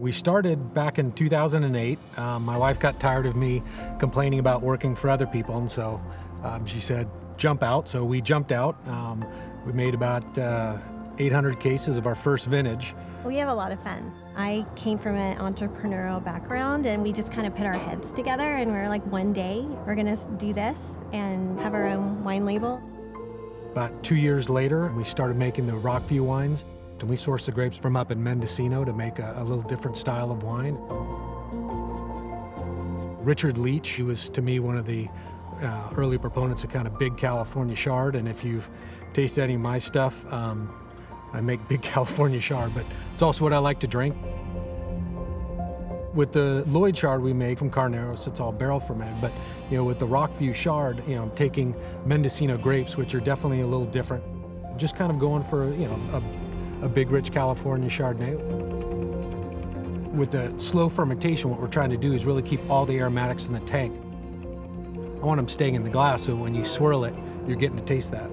We started back in 2008. My wife got tired of me complaining about working for other people, and so she said, jump out. So we jumped out. We made about 800 cases of our first vintage. We have a lot of fun. I came from an entrepreneurial background, and we just kind of put our heads together, and we're like, one day we're gonna do this and have our own wine label. About 2 years later, we started making the Rockview wines, and we sourced the grapes from up in Mendocino to make a little different style of wine. Richard Leach, he was to me one of the early proponents of kind of big California Chard, and if you've tasted any of my stuff, I make big California Chard, but it's also what I like to drink. With the Lloyd Chard we make from Carneros, it's all barrel fermented, but with the Rockview Chard, taking Mendocino grapes, which are definitely a little different, just kind of going for a big rich California Chardonnay. With the slow fermentation, what we're trying to do is really keep all the aromatics in the tank. I want them staying in the glass, so when you swirl it, you're getting to taste that.